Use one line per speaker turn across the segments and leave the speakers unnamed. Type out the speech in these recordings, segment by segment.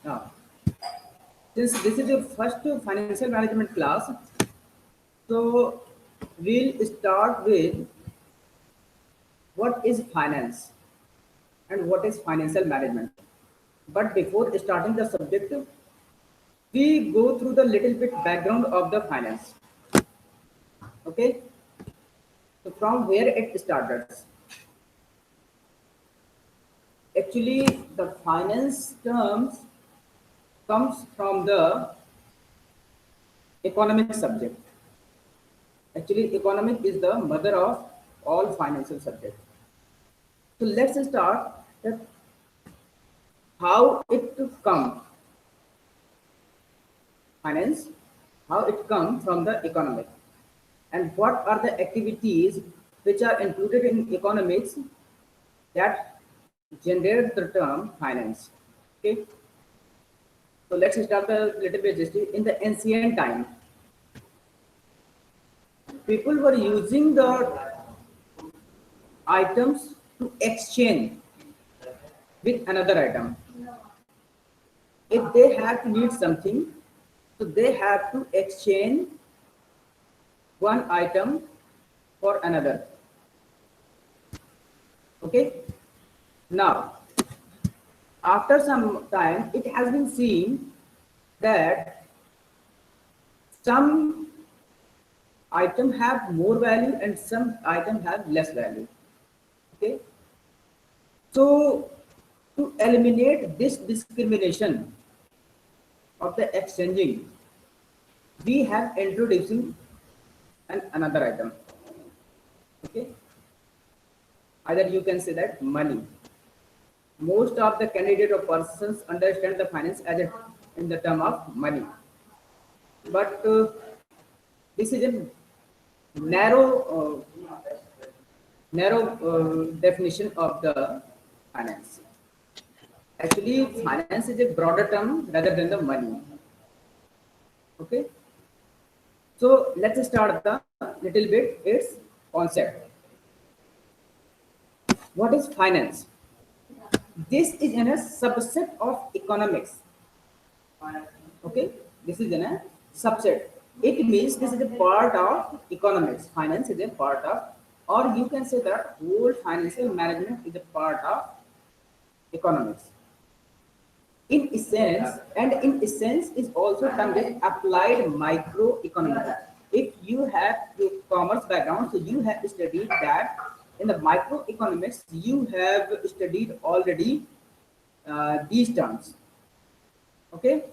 Now, since this is your first financial management class, so we'll start with what is finance and what is financial management. But before starting the subject, we go through the little bit background of the finance. Okay, so from where it started. Actually, the finance terms comes from the economic subject. Actually, economic is the mother of all financial subjects. So let's start that how it come finance, how it come from the economic, and what are the activities which are included in economics that generate the term finance. Okay, so let's start a little bit history. In the ancient time, people were using the items to exchange with another item. If they have to need something, so they have to exchange one item for another. Okay. Now, after some time, it has been seen that some item have more value and some item have less value. Okay. So, to eliminate this discrimination of the exchanging, we have introducing another item. Okay. Either you can say that money. Most of the candidate or persons understand the finance as a, in the term of money, but this is a narrow definition of the finance. Actually, finance is a broader term rather than the money. Okay, so let's start the little bit its concept. What is finance? This is in a subset of economics. Okay, this is in a subset. It means this is a part of economics. Finance is a part of, or you can say that whole financial management is a part of economics. In essence is also termed as applied microeconomics. If you have your commerce background, so you have studied that in the microeconomics, you have studied already these terms. Okay.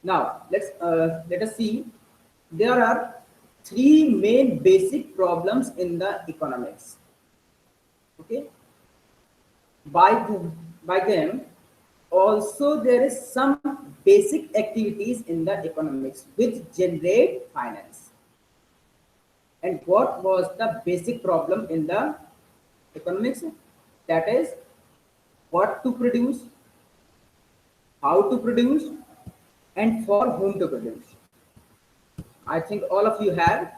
Now let us see. There are three main basic problems in the economics. Okay. By them, also there is some basic activities in the economics which generate finance. And what was the basic problem in the economics? That is what to produce, how to produce, and for whom to produce. I think all of you have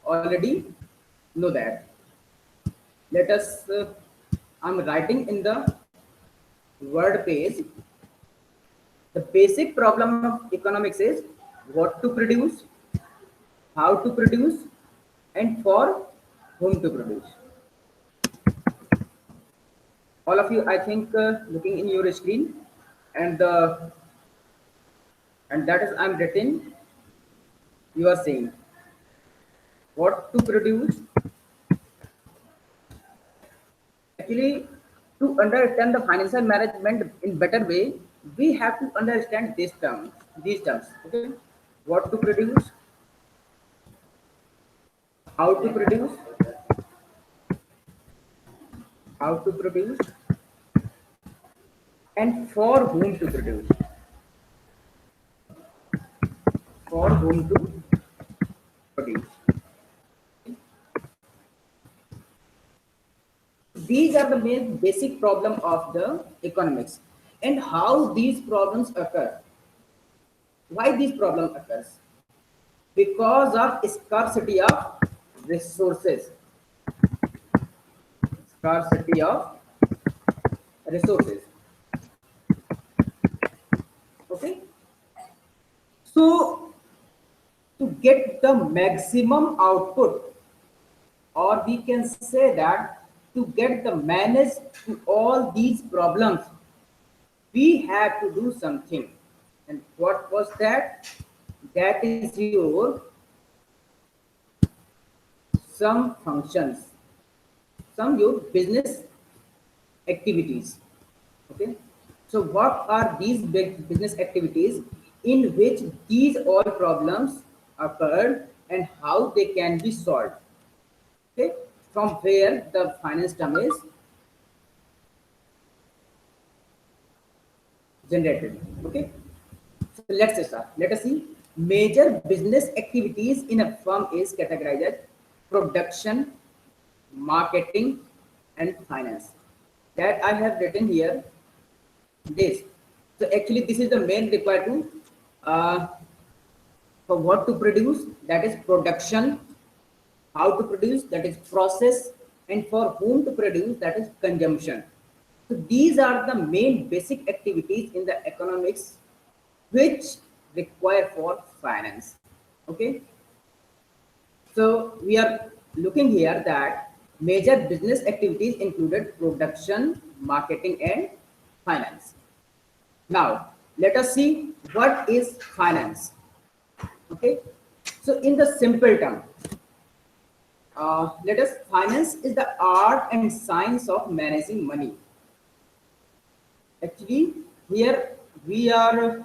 already know that. Let us, I'm writing in the word page. The basic problem of economics is what to produce, how to produce, and for whom to produce. All of you, I think, looking in your screen, and that is I'm written. You are saying what to produce. Actually, to understand the financial management in better way, we have to understand this term, these terms. Okay, what to produce, how to produce, how to produce, and for whom to produce. For whom to produce. These are the main basic problem of the economics and how these problems occur. Why these problem occurs? Because of scarcity of resources. Scarcity of resources. So to get the maximum output, or we can say that to get the manage to all these problems, we have to do something. And what was that? That is your some functions, some your business activities. Okay. So what are these big business activities in which these all problems occurred and how they can be solved? Okay. From where the finance term is generated. Okay. So let's start. Let us see. Major business activities in a firm is categorized as production, marketing, and finance. That I have written here this. So actually, this is the main required to uh, for what to produce. That is production. How to produce, that is process, and for whom to produce, that is consumption. So these are the main basic activities in the economics which require for finance. Okay, so we are looking here that major business activities included production, marketing, and finance. Now let us see what is finance. Okay, so in the simple term, let us finance is the art and science of managing money. Actually, here we are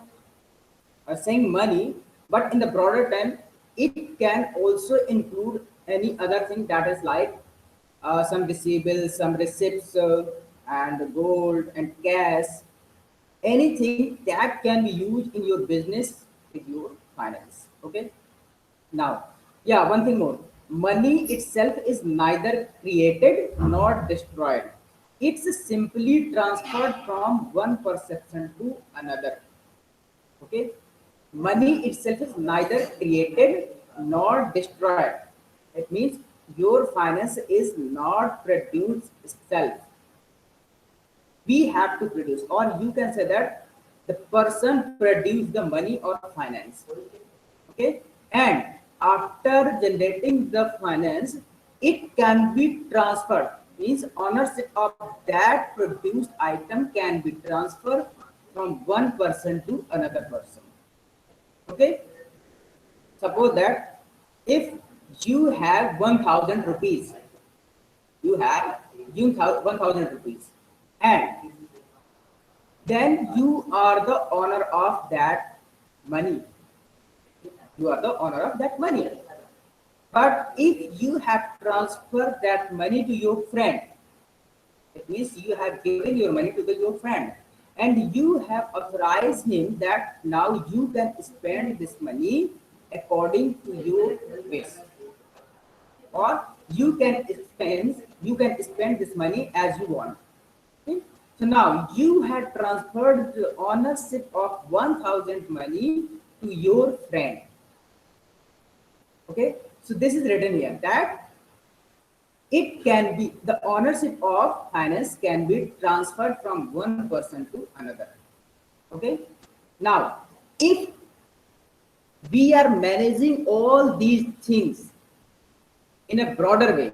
saying money, but in the broader term, it can also include any other thing that is like some receivables, some receipts, and gold and cash, anything that can be used in your business with your finance. Okay. Now, yeah, one thing more. Money itself is neither created nor destroyed. It's simply transferred from one perception to another. Okay. Money itself is neither created nor destroyed. It means your finance is not produced itself. We have to produce, or you can say that the person produce the money or finance. Okay, and after generating the finance, it can be transferred, means ownership of that produced item can be transferred from one person to another person. Okay, suppose that if you have 1000 rupees, you have 1000 rupees, and then you are the owner of that money. You are the owner of that money. But if you have transferred that money to your friend, it means you have given your money to your friend, and you have authorized him that now you can spend this money according to your wish, or you can spend this money as you want. Okay? So now you had transferred the ownership of 1000 money to your friend. Okay, so this is written here that it can be the ownership of finance can be transferred from one person to another. Okay, now if we are managing all these things in a broader way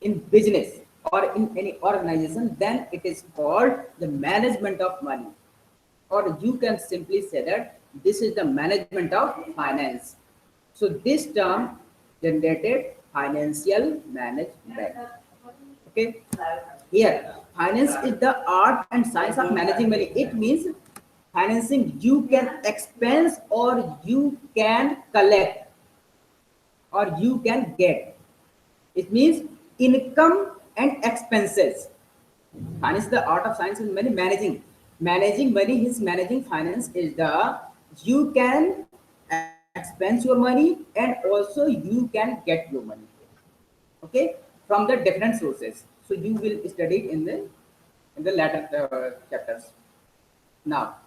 in business or in any organization, then it is called the management of money, or you can simply say that this is the management of finance. So this term generated financial management. Okay. Here, finance is the art and science of managing money. It means financing you can expense or you can collect or you can get. It means income and expenses. Finance is the art of science in money managing. Managing money is managing finance is the you can expense your money and also you can get your money. Okay, from the different sources. So you will study it in the latter chapters. Now,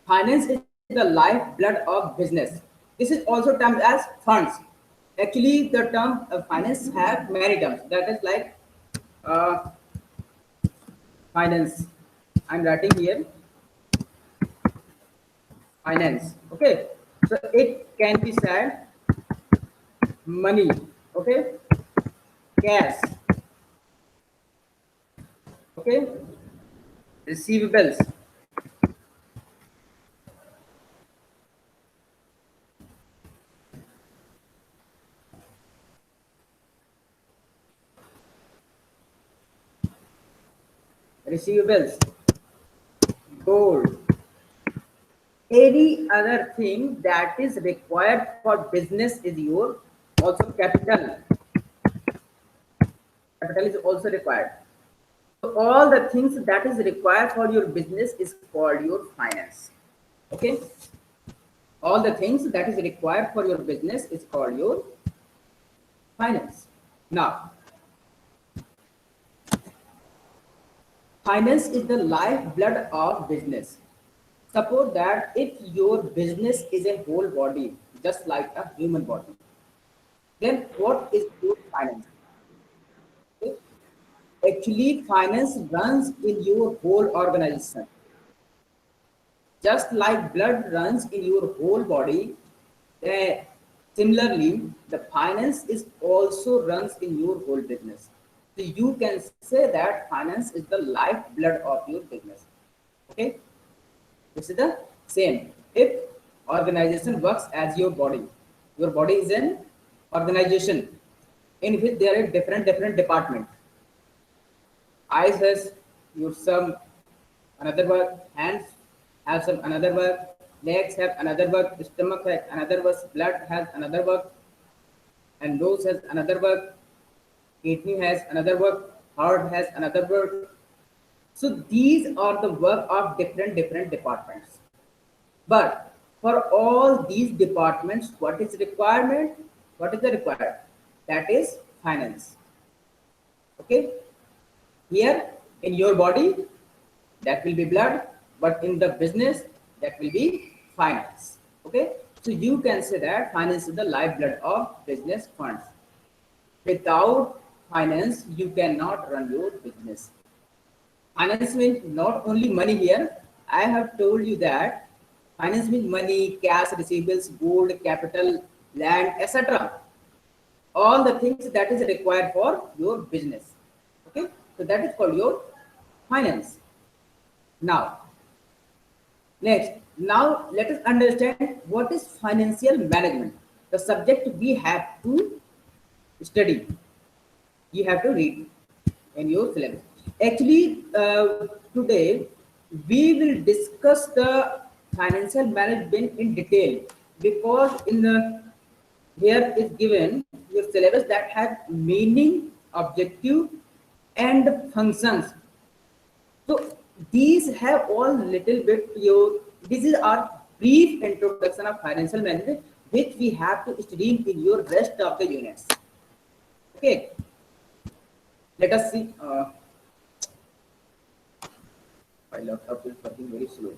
finance is the lifeblood of business. This is also termed as funds. Actually, the term finance have many terms. That is like uh, finance. I'm writing here finance. Okay, So it can be said money, okay, cash, okay, receivables, receivables, gold, any other thing that is required for business is your also capital. Capital is also required. So all the things that is required for your business is called your finance. Okay. All the things that is required for your business is called your finance. Now, finance is the lifeblood of business. Suppose that if your business is a whole body, just like a human body, then what is your finance? Okay? Actually, finance runs in your whole organization. Just like blood runs in your whole body, similarly, the finance is also runs in your whole business. So you can say that finance is the lifeblood of your business. Okay, this is the same. If organization works as your body is an organization in which there are different departments. Eyes has your some another work, hands have some another work, legs have another work, stomach has another work, blood has another work, and nose has another work, kidney has another work, heart has another work. So these are the work of different departments. But for all these departments, what is requirement? What is the required? That is finance. Okay. Here in your body, that will be blood, but in the business, that will be finance. Okay, so you can say that finance is the lifeblood of business funds. Without finance, you cannot run your business. Finance means not only money here. I have told you that finance means money, cash, receivables, gold, capital, land, etc. All the things that is required for your business. Okay, so that is called your finance. Now, next, now let us understand what is financial management. The subject we have to study. You have to read in your syllabus. Actually, today we will discuss the financial management in detail because in the here is given your syllabus that has meaning, objective, and functions. So these have all little bit your this is our brief introduction of financial management which we have to study in your rest of the units. Okay, let us see. My laptop is working very slow.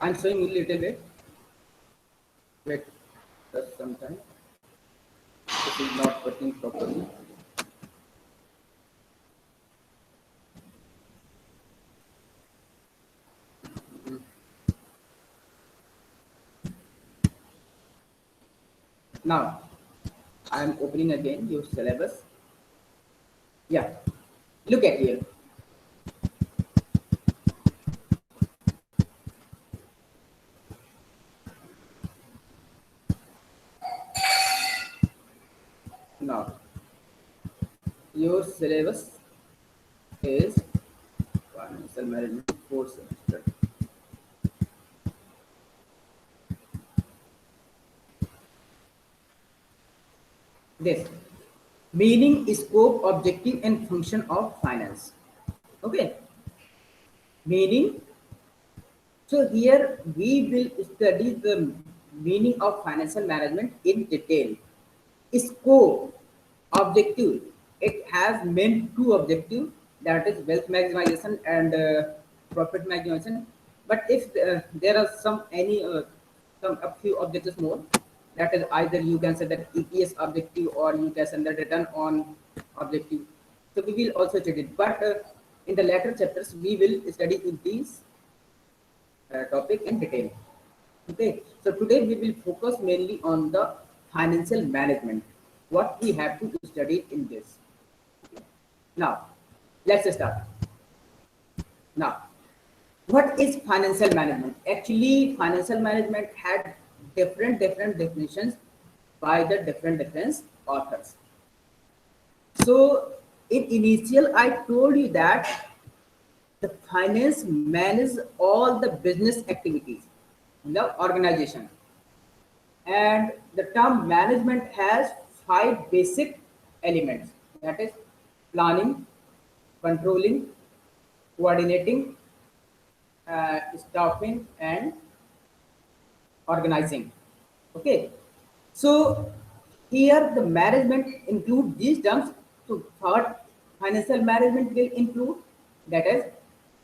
I'm showing you a little bit. Wait, just some time. This is not working properly. Now, I am opening again your syllabus. Yeah, look at here. Now, your syllabus is financial management 4th semester. This meaning, scope, objective, and function of finance. Okay, meaning. So here we will study the meaning of financial management in detail. Scope, objective. It has main two objectives, that is wealth maximization and profit maximization. But if there are some a few objectives more, that is either you can say that EPS objective or you can say the return on objective. So we will also study it. But in the later chapters we will study in these topic in detail. Okay, so today we will focus mainly on the financial management. What we have to study in this. Now, let's start. Now, what is financial management? Actually, financial management had different definitions by the different authors. So, in initial, I told you that the finance manages all the business activities in the organization, and the term management has five basic elements, that is planning, controlling, coordinating, staffing, and organizing. Okay, so here the management include these terms. So third, financial management will include, that is,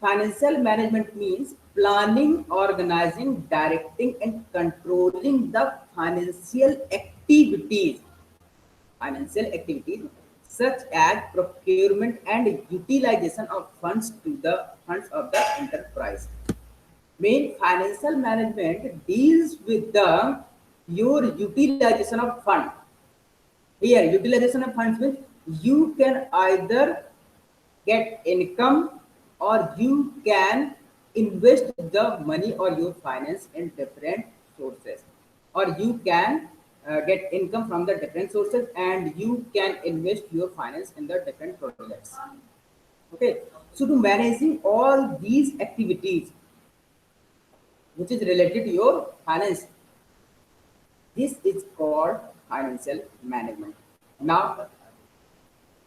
financial management means planning, organizing, directing, and controlling the financial activities such as procurement and utilization of funds of the enterprise. Main financial management deals with the your utilization of fund. Here, utilization of funds means you can either get income or you can invest the money or your finance in different sources, or you can get income from the different sources and you can invest your finance in the different projects. Okay, so to managing all these activities which is related to your finance, this is called financial management. Now,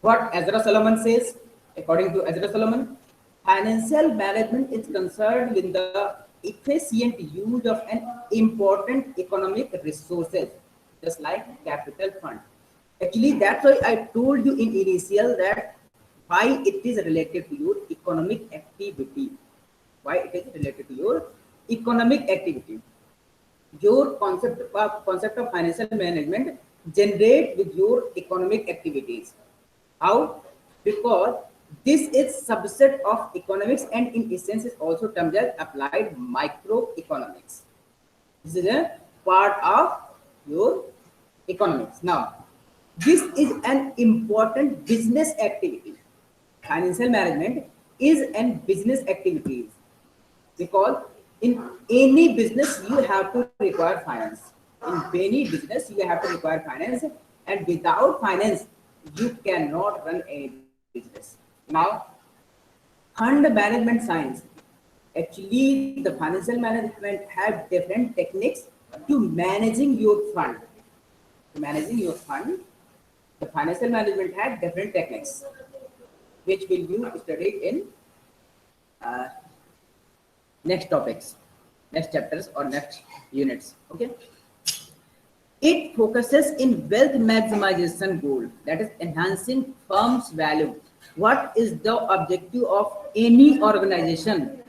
what Ezra Solomon says, according to Ezra Solomon, financial management is concerned with the efficient use of an important economic resources, just like capital fund. Actually, that's why I told you in initial that why it is related to your economic activity. Why it is related to your economic activity. Your concept of financial management generate with your economic activities. How? Because this is subset of economics and in essence is also termed as applied microeconomics. This is a part of your economics. Now, this is an important business activity. Financial management is an business activity because in any business you have to require finance. In any business you have to require finance, and without finance you cannot run any business. Now, fund management science, actually the financial management have different techniques to managing your fund. To managing your fund, the financial management had different techniques which will you study in uh, next topics, next chapters or next units. Okay, it focuses in wealth maximization goal, that is enhancing firm's value. What is the objective of any organization?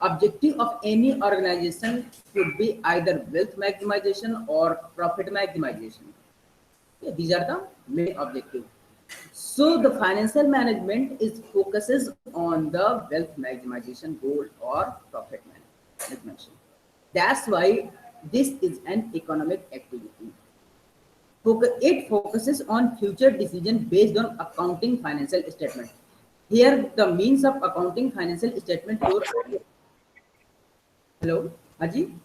Objective of any organization should be either wealth maximization or profit maximization. Okay, these are the main objectives. So the financial management is focuses on the wealth maximization goal or profit management. That's why this is an economic activity. It focuses on future decision based on accounting financial statement. Here the means of accounting financial statement. Your hello, Haji.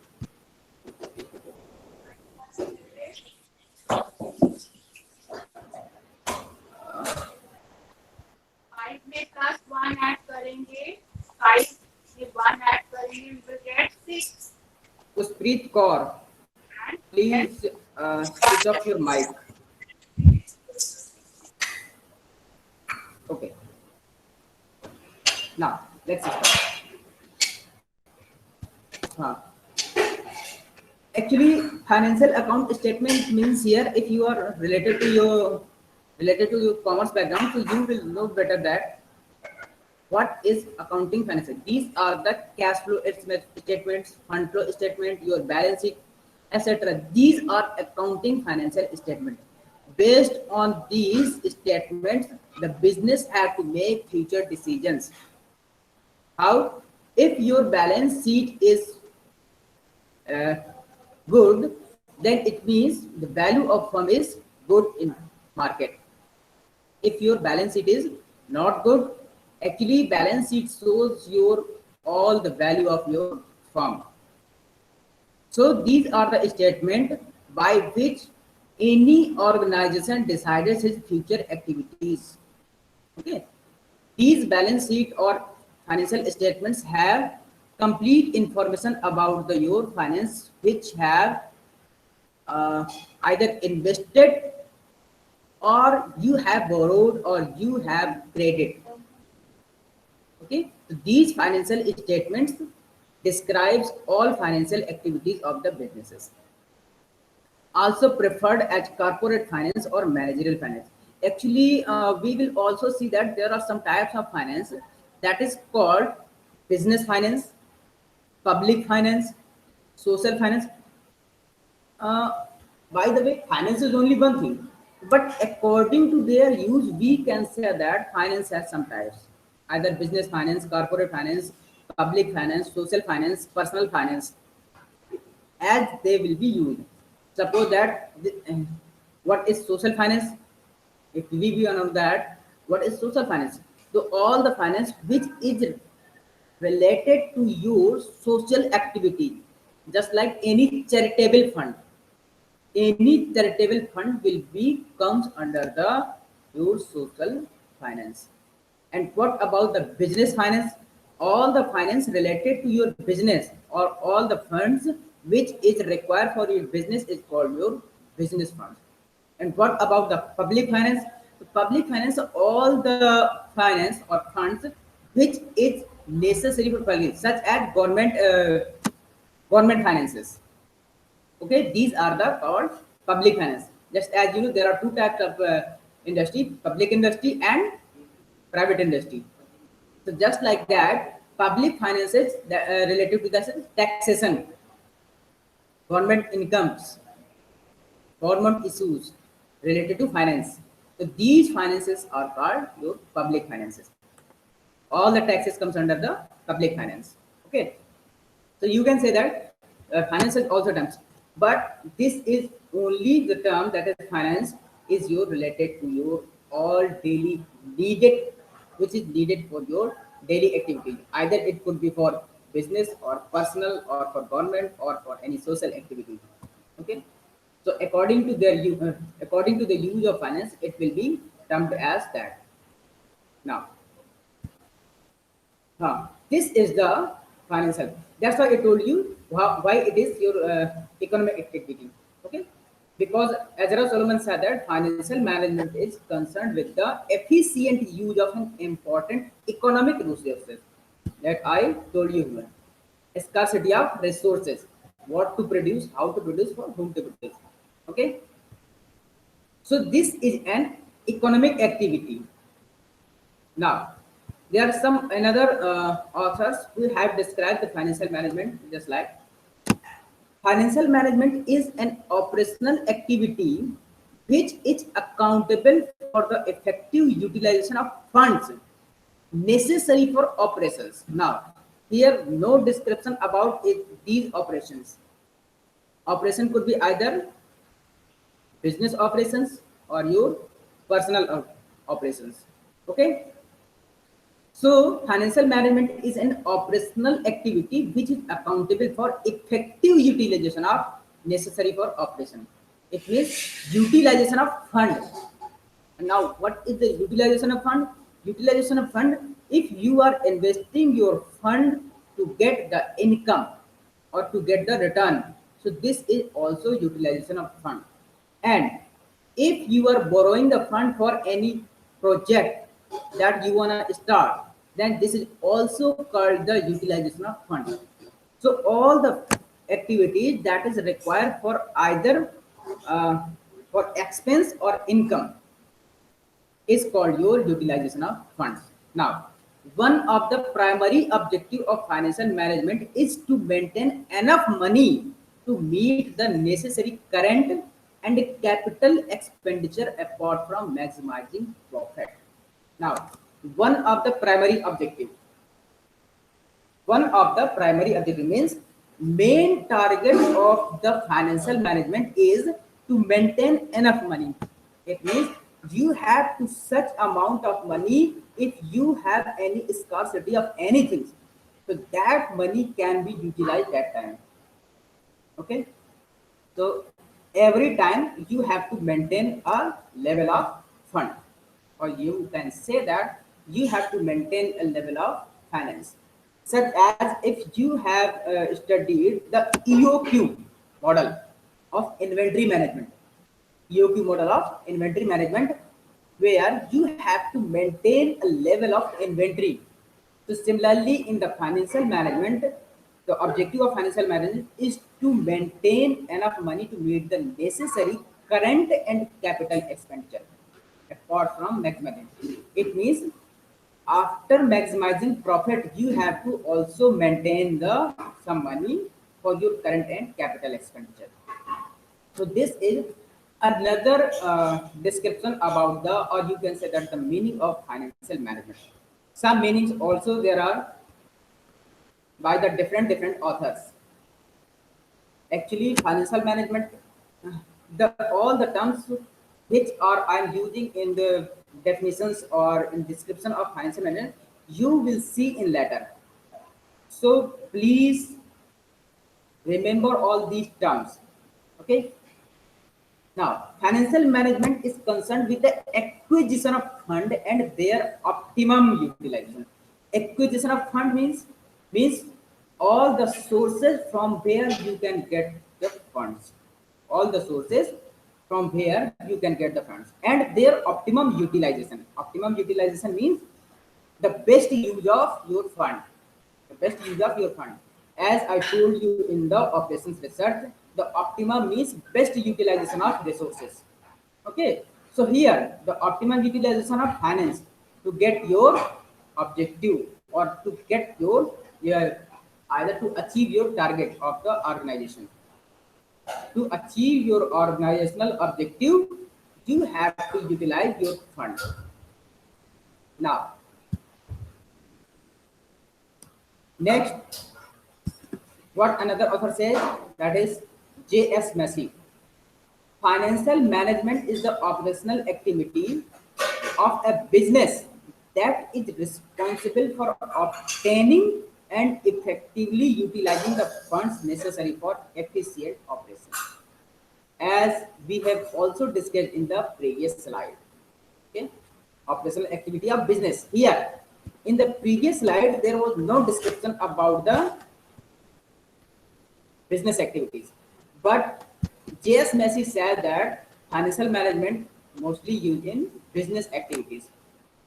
Five में plus one add करेंगे, five में one add करेंगे, we will get 6.
Usprit Kaur,
And
please switch off your mic. Okay. Now let's start. Huh. Actually, financial account statement means here if you are related to your commerce background, so you will know better that what is accounting financial. These are the cash flow statements, fund flow statement, your balance sheet, etc. These are accounting financial statements. Based on these statements, the business have to make future decisions. How? If your balance sheet is uh, good, then it means the value of firm is good in market. If your balance sheet is not good, actually balance sheet shows your all the value of your firm. So these are the statement by which any organization decides its future activities. Okay, these balance sheet or financial statements have complete information about the your finance, which have either invested or you have borrowed or you have credit. Okay, so these financial statements describes all financial activities of the businesses, also preferred as corporate finance or managerial finance. Actually, we will also see that there are some types of finance that is called business finance, public finance, social finance. Uh, by the way, finance is only one thing, but according to their use, we can say that finance has some types, either business finance, corporate finance, public finance, social finance, personal finance, as they will be used. Suppose that what is social finance? If we view on that, what is social finance? So all the finance which is related to your social activity, just like any charitable fund. Any charitable fund will be comes under the your social finance. And what about the business finance? All the finance related to your business or all the funds which is required for your business is called your business funds. And what about the public finance? The public finance, all the finance or funds which is necessary for public, such as government finances. Okay, these are the called public finance. Just as you know, there are two types of industry: public industry and private industry. So just like that, public finances that, related to the taxation, government incomes, government issues related to finance. So these finances are called your public finances. All the taxes comes under the public finance. Okay, so you can say that finance is also terms, but this is only the term that is finance is your related to your all daily needed, which is needed for your daily activity. Either it could be for business or personal or for government or for any social activity. Okay, so according to the use of finance, it will be termed as that. Now, this is the financial. That's why I told you why it is your economic activity. Okay, because Ezra Solomon said that financial management is concerned with the efficient use of an important economic resources. That I told you here. Scarcity of resources, what to produce, how to produce, for whom to produce. Okay, so this is an economic activity. Now, there are some another authors who have described the financial management just like financial management is an operational activity which is accountable for the effective utilization of funds necessary for operations. Now, here no description about these operations. Operation could be either business operations or your personal operations. Okay, so, financial management is an operational activity which is accountable for effective utilization of necessary for operation. It means utilization of fund. Now, what is the utilization of fund? Utilization of fund, if you are investing your fund to get the income or to get the return. So, this is also utilization of fund. And if you are borrowing the fund for any project that you want to start, then this is also called the utilization of fund. So all the activities that is required for either for expense or income is called your utilization of funds. Now, one of the primary objective of financial management is to maintain enough money to meet the necessary current and capital expenditure apart from maximizing profit. Now, one of the primary objective. one of the primary objective means main target of the financial management is to maintain enough money. It means you have to such amount of money if you have any scarcity of anything. So that money can be utilized that time. Okay. So every time you have to maintain a level of fund, or you can say that you have to maintain a level of finance, such as if you have studied the EOQ model of inventory management. EOQ model of inventory management, where you have to maintain a level of inventory. So similarly, in the financial management, the objective of financial management is to maintain enough money to meet the necessary current and capital expenditure, apart from maximizing. It means after maximizing profit, you have to also maintain the some money for your current and capital expenditure. So this is another description about the, or you can say that the meaning of financial management. Some meanings also there are by the different authors. Actually, financial management, the all the terms which are I'm using in the definitions or in description of financial management, you will see in later. So please remember all these terms. Okay. Now, financial management is concerned with the acquisition of fund and their optimum utilization. Acquisition of fund means all the sources from where you can get the funds. All the sources from where you can get the funds and their optimum utilization. Optimum utilization means the best use of your fund. The best use of your fund. As I told you in the operations research, the optimum means best utilization of resources. Okay. So here the optimum utilization of finance to get your objective or to get your either to achieve your target of the organization. To achieve your organizational objective, you have to utilize your fund. Now, next, what another author says, that is J.S. Massey. Financial management is the operational activity of a business that is responsible for obtaining and effectively utilizing the funds necessary for efficient operations. As we have also discussed in the previous slide. Okay, operational activity of business. Here, in the previous slide, there was no description about the business activities. But J.S. Massey said that financial management mostly used in business activities.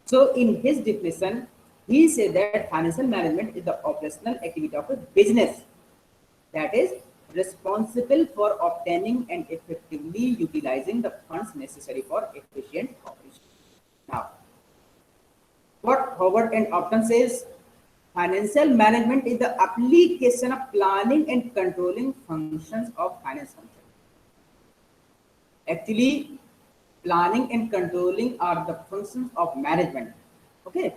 So in his definition, he said that financial management is the operational activity of a business that is responsible for obtaining and effectively utilizing the funds necessary for efficient operation. Now, what Howard and Upton says, financial management is the application of planning and controlling functions of finance function. Actually, planning and controlling are the functions of management. Okay,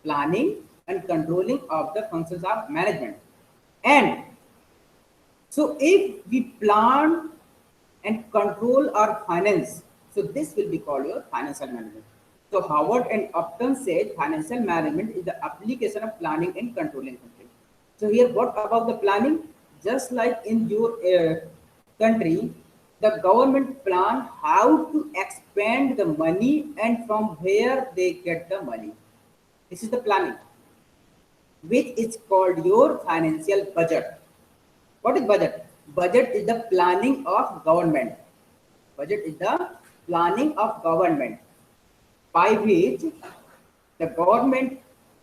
planning and controlling of the functions of management. And so if we plan and control our finance, so this will be called your financial management. So Howard and Upton said financial management is the application of planning and controlling function. So here, what about the planning? Just like in your country, the government plan how to expand the money and from where they get the money. This is the planning, which is called your financial budget. What is budget? Budget is the planning of government. Budget is the planning of government by which the government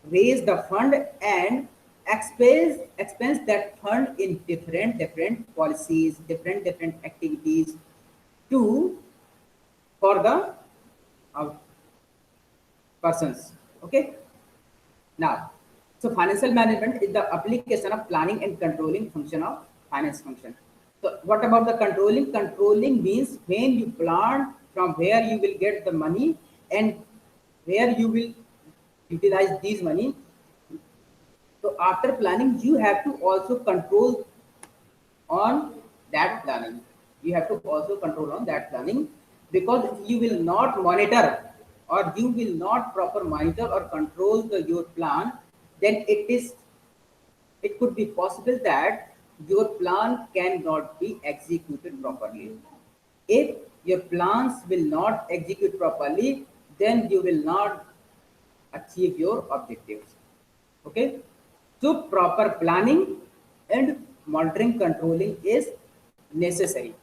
raise the fund and expense that fund in different policies, different activities to for the uh, persons. Okay. Now, so financial management is the application of planning and controlling function of finance function. So what about the controlling? Controlling means when you plan from where you will get the money and where you will utilize these money. So after planning, you have to also control on that planning. You have to also control on that planning, because if you will not monitor, or you will not proper monitor or control your plan, then it could be possible that your plan cannot be executed properly. If your plans will not execute properly, then you will not achieve your objectives. Okay, so proper planning and monitoring controlling is necessary.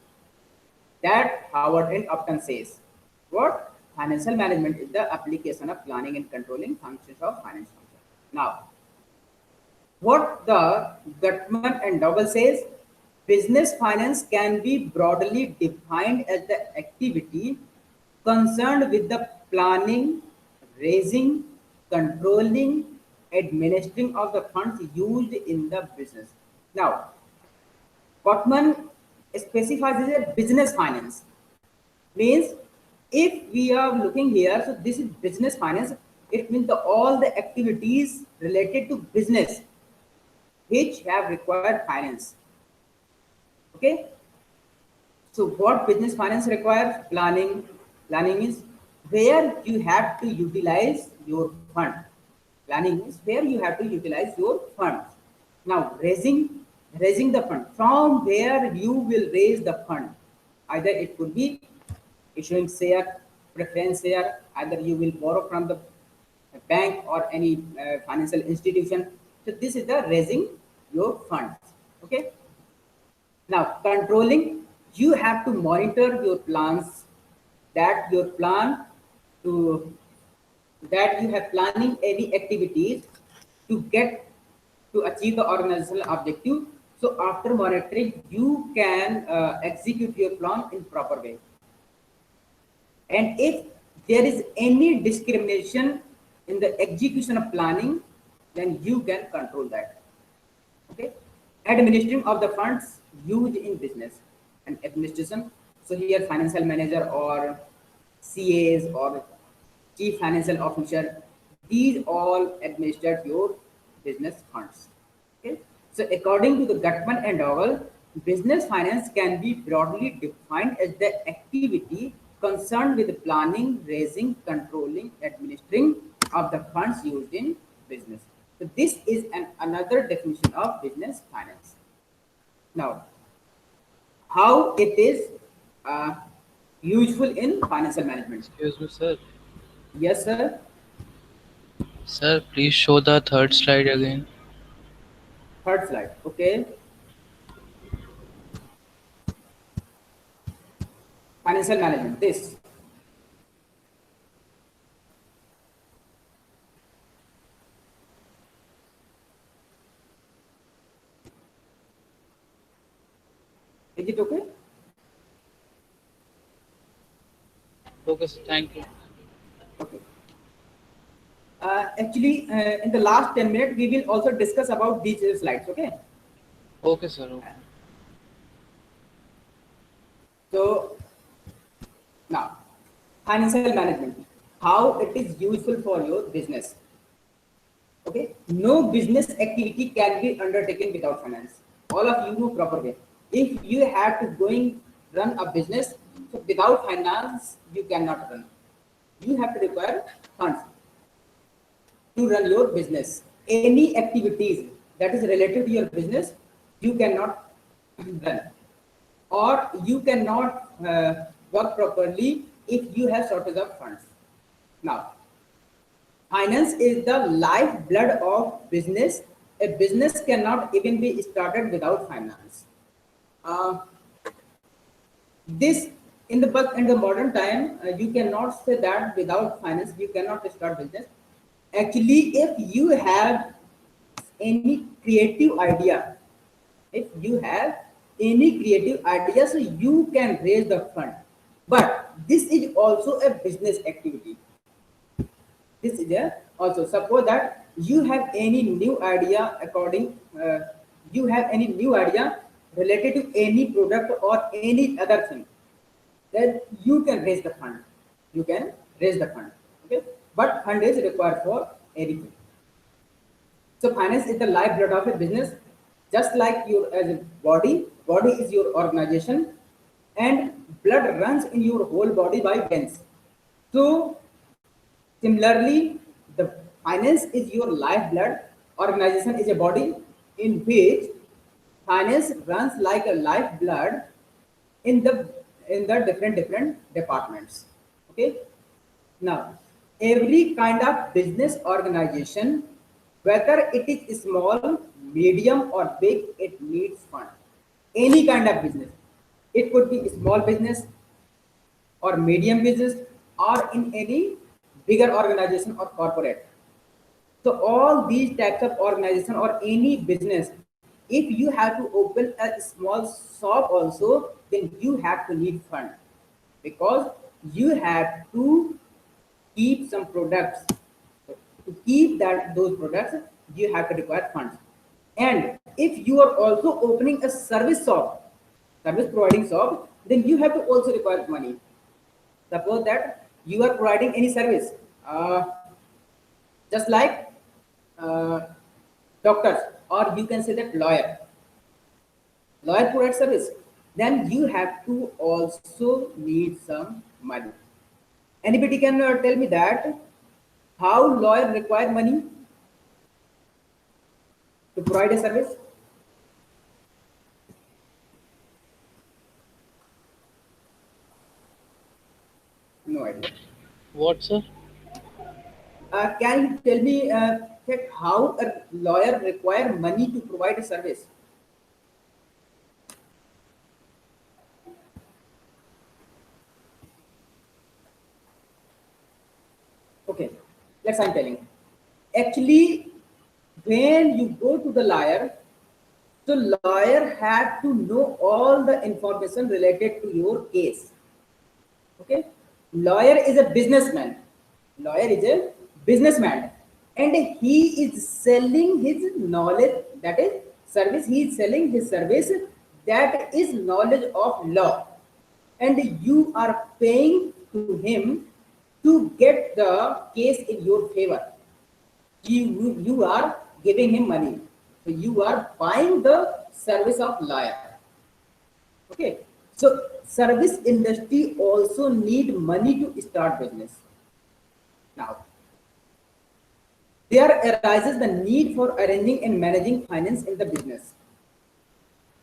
That Howard and Upton says. What? Financial management is the application of planning and controlling functions of finance function. Now, what the Gutman and Dowell says, business finance can be broadly defined as the activity concerned with the planning, raising, controlling, administering of the funds used in the business. Now, Gottman specifies as a business finance. Means if we are looking here, so this is business finance. It means all the activities related to business which have required finance. Okay. So what business finance requires? Planning. Planning is where you have to utilize your fund. Planning is where you have to utilize your funds. Now raising the fund, from where you will raise the fund. Either it could be issuing share, preference share. Either you will borrow from the bank or any financial institution. So this is the raising your funds. Okay. Now, controlling, you have to monitor your plans, that your plan to that you have planning any activities to get to achieve the organizational objective. So after monitoring, you can execute your plan in proper way. And if there is any discrimination in the execution of planning, then you can control that. Okay, administering of the funds used in business and administration. So here financial manager or CAs or chief financial officer, these all administer your business funds. Okay, so according to the Gutman and Dowell, business finance can be broadly defined as the activity concerned with planning, raising, controlling, administering of the funds used in business. So this is another definition of business finance. Now, how it is uh, useful in financial management?
Excuse me, sir.
Yes, sir.
Sir, please show the third slide again.
Third slide. Okay. Financial management. This. Is it okay?
Okay, sir. Thank you.
Okay. Actually, in the last 10 minutes, we will also discuss about these slides. Okay.
Okay, sir. Okay.
So now, financial management, how it is useful for your business. Okay, no business activity can be undertaken without finance. All of you know proper way. If you have to going run a business, so without finance you cannot run. You have to require funds to run your business. Any activities that is related to your business, you cannot run, or you cannot work properly if you have shortage of funds. Now, finance is the lifeblood of business. A business cannot even be started without finance. Uh, this in the modern time, you cannot say that without finance you cannot start business. Actually, if you have any creative idea, if you have any creative idea, so you can raise the fund. But this is also a business activity. This is a also suppose that you have any new idea you have any new idea related to any product or any other thing, then you can raise the fund. You can raise the fund. Okay, but fund is required for anything. So finance is the lifeblood of a business, just like your as a body. Body is your organization, and blood runs in your whole body by veins. So similarly, the finance is your lifeblood. Organization is a body in which finance runs like a lifeblood in the different departments. Okay. Now, every kind of business organization, whether it is small, medium, or big, it needs fund. Any kind of business. It could be small business or medium business or in any bigger organization or corporate. So all these types of organization or any business, if you have to open a small shop also, then you have to need fund because you have to keep some products. To keep those products, you have to require funds. And if you are also opening a service shop, service providing shop, then you have to also require money. Suppose that you are providing any service, just like uh, doctors, or you can say that lawyer provides service, then you have to also need some money. Anybody can tell me that how lawyer require money to provide a service? No idea.
What, sir?
Can you tell me that how a lawyer require money to provide a service? Okay, let's I'm telling. Actually, when you go to the lawyer, so lawyer have to know all the information related to your case. Okay, lawyer is a businessman. Lawyer is a businessman, and he is selling his knowledge. That is service. He is selling his service. That is knowledge of law, and you are paying to him to get the case in your favor. You are giving him money. So you are buying the service of lawyer. Okay. So service industry also need money to start business. Now, there arises the need for arranging and managing finance in the business.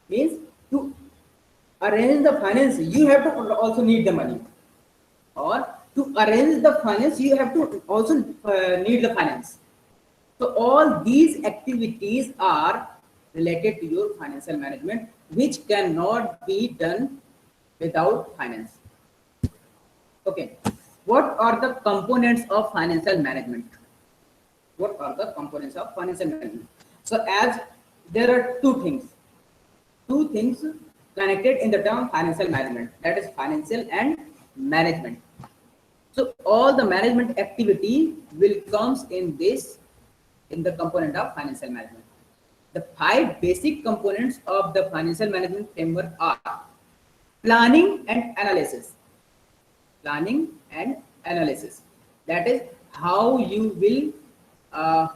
Means to arrange the finance, you have to also need the money. Or to arrange the finance, you have to also need the finance. So all these activities are related to your financial management, which cannot be done without finance. Okay. What are the components of financial management? What are the components of financial management? So as there are two things connected in the term financial management, that is financial and management. So all the management activity will comes in this in the component of financial management. The five basic components of the financial management framework are planning and analysis. Planning and analysis. That is how you will uh,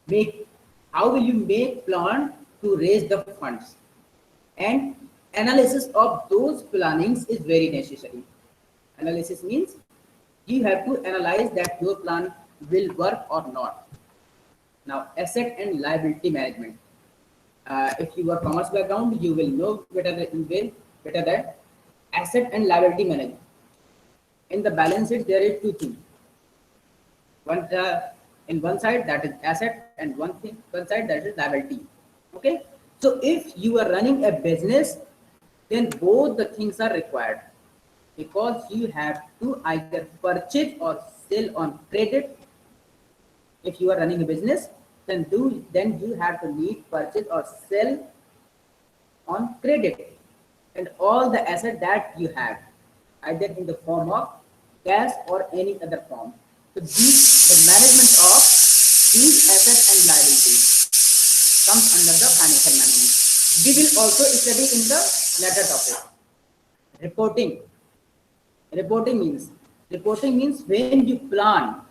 make how will you make plan to raise the funds, and analysis of those plannings is very necessary. Analysis means you have to analyze that your plan will work or not. Now, asset and liability management. If you are commerce background, you will know better that asset and liability management. In the balance sheet, there is two things. One in one side that is asset, and one side that is liability. Okay. So if you are running a business, then both the things are required because you have to either purchase or sell on credit. If you are running a business, then you have to need purchase or sell on credit, and all the asset that you have either in the form of cash or any other form. So the management of these assets and liabilities comes under the financial management. We will also study in the latter topic. Reporting. Reporting means when you plan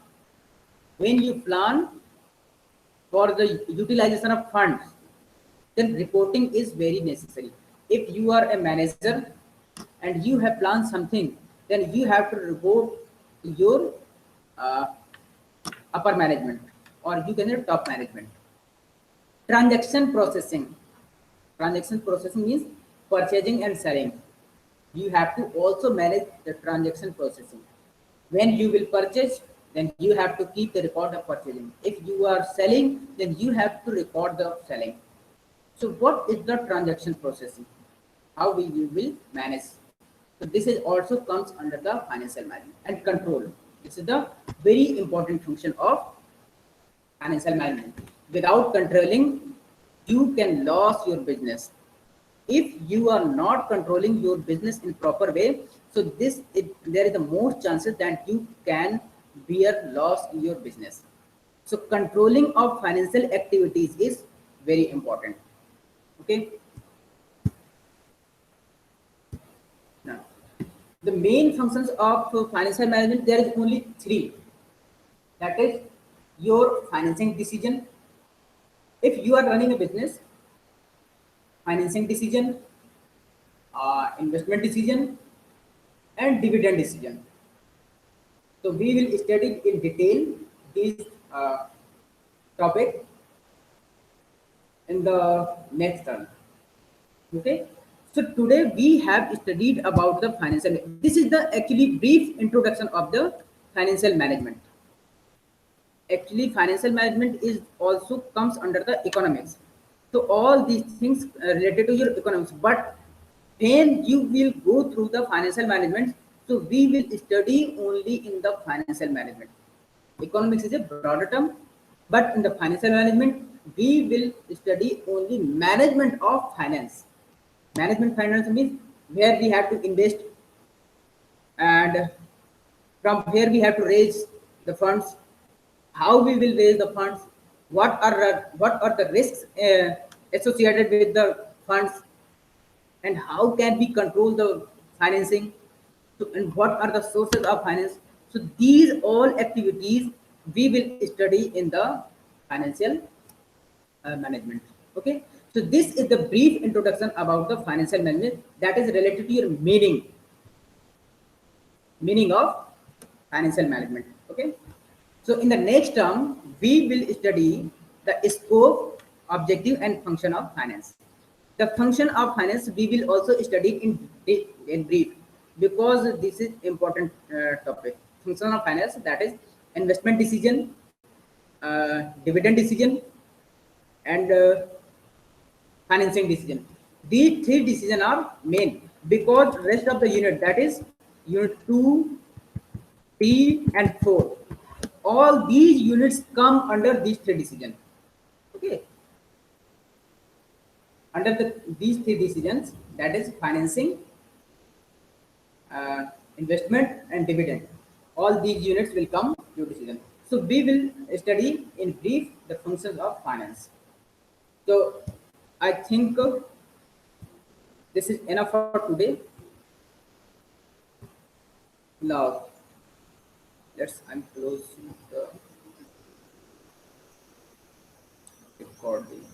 for the utilization of funds, then reporting is very necessary. If you are a manager and you have planned something, then you have to report to your uh, upper management, or you can say top management. Transaction processing. Transaction processing means purchasing and selling. You have to also manage the transaction processing. When you will purchase, then you have to keep the record of purchasing. If you are selling, then you have to record the selling. So what is the transaction processing? How you will manage? So this is also comes under the financial management and control. This is the very important function of financial management. Without controlling, you can lose your business. If you are not controlling your business in proper way, so there is the most chances that you can bear loss in your business. So controlling of financial activities is very important. Okay. Now, the main functions of financial management, there is only three. That is your financing decision. If you are running a business, financing decision, investment decision, and dividend decision. So we will study in detail this topic in the next term. Okay. So today we have studied about the financial. This is the actually brief introduction of the financial management. Actually, financial management is also comes under the economics. So all these things related to your economics. But when you will go through the financial management, so we will study only in the financial management. Economics is a broader term, but in the financial management, we will study only management of finance. Management finance means where we have to invest, and from where we have to raise the funds, how we will raise the funds, what are the risks associated with the funds, and how can we control the financing, so, and what are the sources of finance. So these all activities we will study in the financial management. Okay, so this is the brief introduction about the financial management, that is related to your meaning of financial management. Okay, so in the next term we will study the scope, objective, and function of finance. The function of finance we will also study in brief, because this is important topic. Function of finance, that is investment decision, dividend decision, and financing decision. These three decisions are main, because rest of the unit, that is unit 2, 3, and 4, all these units come under these three decisions. Okay, under these three decisions, that is financing, investment, and dividend, all these units will come to decision. So we will study in brief the functions of finance. So I think this is enough for today. Now I'm closing the recording.